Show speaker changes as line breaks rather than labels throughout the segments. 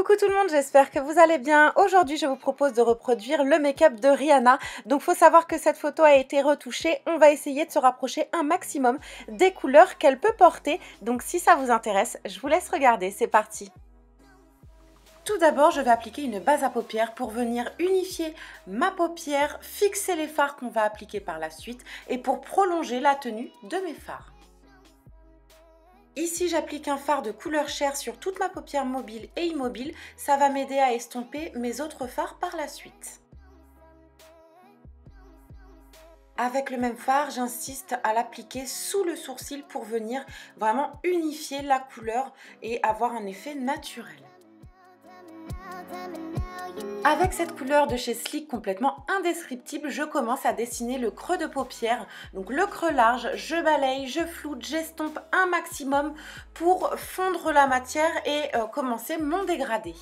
Coucou tout le monde, j'espère que vous allez bien. Aujourd'hui, je vous propose de reproduire le make-up de Rihanna. Donc, faut savoir que cette photo a été retouchée. On va essayer de se rapprocher un maximum des couleurs qu'elle peut porter. Donc, si ça vous intéresse, je vous laisse regarder. C'est parti. Tout d'abord, je vais appliquer une base à paupières pour venir unifier ma paupière, fixer les fards qu'on va appliquer par la suite et pour prolonger la tenue de mes fards. Ici, j'applique un fard de couleur chair sur toute ma paupière mobile et immobile. Ça va m'aider à estomper mes autres fards par la suite. Avec le même fard, j'insiste à l'appliquer sous le sourcil pour venir vraiment unifier la couleur et avoir un effet naturel. Avec cette couleur de chez Sleek complètement indescriptible, je commence à dessiner le creux de paupière. Donc le creux large, je balaye, je floute, j'estompe un maximum pour fondre la matière et commencer mon dégradé.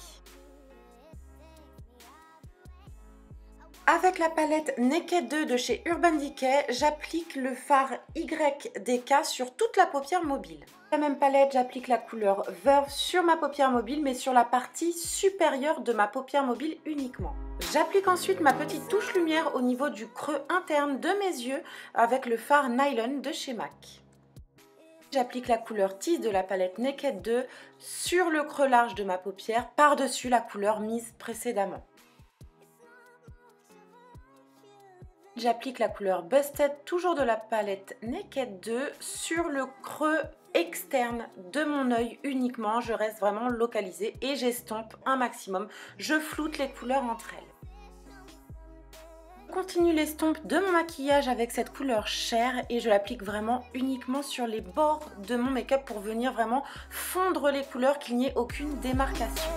Avec la palette Naked 2 de chez Urban Decay, j'applique le fard YDK sur toute la paupière mobile. La même palette, j'applique la couleur Verve sur ma paupière mobile, mais sur la partie supérieure de ma paupière mobile uniquement. J'applique ensuite ma petite touche lumière au niveau du creux interne de mes yeux avec le fard Nylon de chez MAC. J'applique la couleur Tease de la palette Naked 2 sur le creux large de ma paupière, par-dessus la couleur mise précédemment. J'applique la couleur Busted, toujours de la palette Naked 2, sur le creux externe de mon œil uniquement. Je reste vraiment localisée et j'estompe un maximum. Je floute les couleurs entre elles. Je continue l'estompe de mon maquillage avec cette couleur chair et je l'applique vraiment uniquement sur les bords de mon make-up pour venir vraiment fondre les couleurs, qu'il n'y ait aucune démarcation.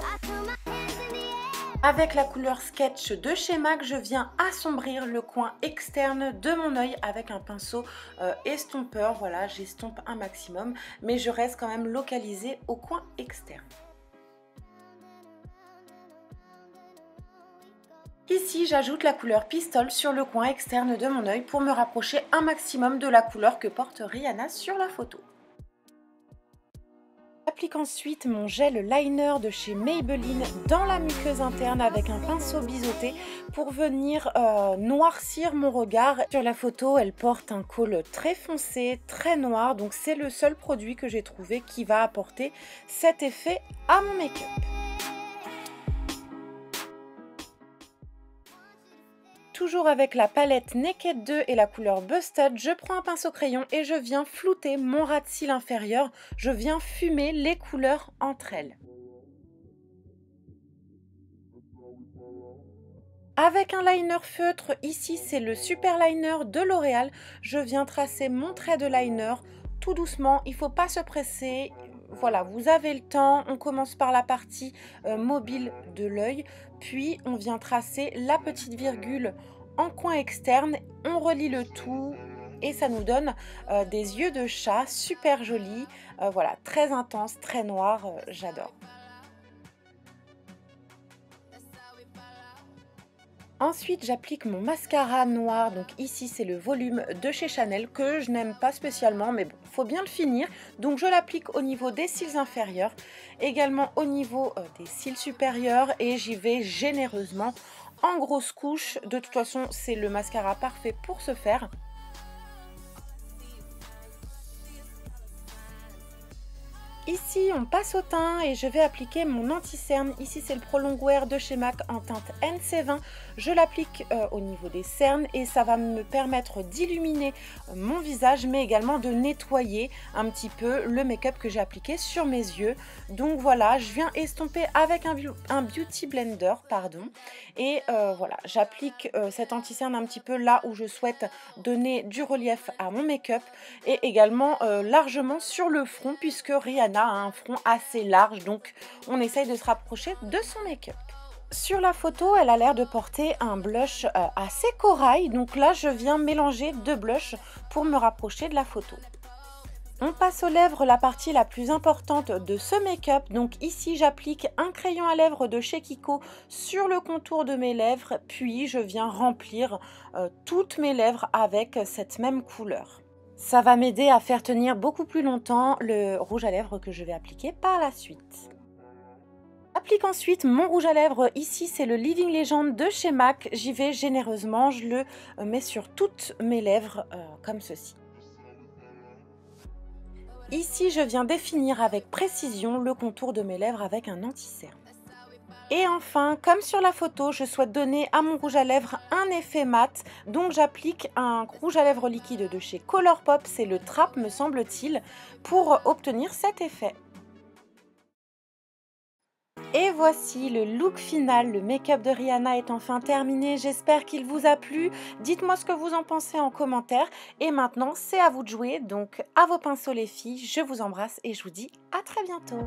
Avec la couleur Sketch de chez MAC, je viens assombrir le coin externe de mon œil avec un pinceau estompeur. Voilà, j'estompe un maximum, mais je reste quand même localisée au coin externe. Ici, j'ajoute la couleur Pistole sur le coin externe de mon œil pour me rapprocher un maximum de la couleur que porte Rihanna sur la photo. J'applique ensuite mon gel liner de chez Maybelline dans la muqueuse interne avec un pinceau biseauté pour venir noircir mon regard. Sur la photo, elle porte un col très foncé, très noir, donc c'est le seul produit que j'ai trouvé qui va apporter cet effet à mon make-up. Toujours avec la palette Naked 2 et la couleur Busted, je prends un pinceau crayon et je viens flouter mon ras de cils inférieur. Je viens fumer les couleurs entre elles. Avec un liner feutre, ici c'est le Super Liner de L'Oréal, je viens tracer mon trait de liner tout doucement, il ne faut pas se presser. Voilà, vous avez le temps, on commence par la partie mobile de l'œil, puis on vient tracer la petite virgule en coin externe, on relie le tout et ça nous donne des yeux de chat super jolis, voilà, très intense, très noir, j'adore. Ensuite, j'applique mon mascara noir, donc ici c'est le volume de chez Chanel que je n'aime pas spécialement, mais bon, faut bien le finir. Donc je l'applique au niveau des cils inférieurs, également au niveau des cils supérieurs et j'y vais généreusement en grosse couche. De toute façon, c'est le mascara parfait pour ce faire. Ici, on passe au teint et je vais appliquer mon anti-cerne. Ici, c'est le Pro Longwear de chez MAC en teinte NC20. Je l'applique au niveau des cernes et ça va me permettre d'illuminer mon visage, mais également de nettoyer un petit peu le make-up que j'ai appliqué sur mes yeux. Donc voilà, je viens estomper avec un Beauty Blender, pardon. Et voilà, j'applique cet anti-cerne un petit peu là où je souhaite donner du relief à mon make-up et également largement sur le front puisque Rihanna a un front assez large, donc on essaye de se rapprocher de son make-up. Sur la photo, elle a l'air de porter un blush assez corail, donc là je viens mélanger deux blushs pour me rapprocher de la photo. On passe aux lèvres, la partie la plus importante de ce make-up. Donc ici, j'applique un crayon à lèvres de chez Kiko sur le contour de mes lèvres, puis je viens remplir toutes mes lèvres avec cette même couleur. Ça va m'aider à faire tenir beaucoup plus longtemps le rouge à lèvres que je vais appliquer par la suite. J'applique ensuite mon rouge à lèvres. Ici, c'est le Living Legend de chez MAC. J'y vais généreusement. Je le mets sur toutes mes lèvres comme ceci. Ici, je viens définir avec précision le contour de mes lèvres avec un anti-cerne. Et enfin, comme sur la photo, je souhaite donner à mon rouge à lèvres un effet mat. Donc j'applique un rouge à lèvres liquide de chez Colourpop, c'est le Trap me semble-t-il, pour obtenir cet effet. Et voici le look final, le make-up de Rihanna est enfin terminé, j'espère qu'il vous a plu. Dites-moi ce que vous en pensez en commentaire. Et maintenant, c'est à vous de jouer, donc à vos pinceaux les filles, je vous embrasse et je vous dis à très bientôt.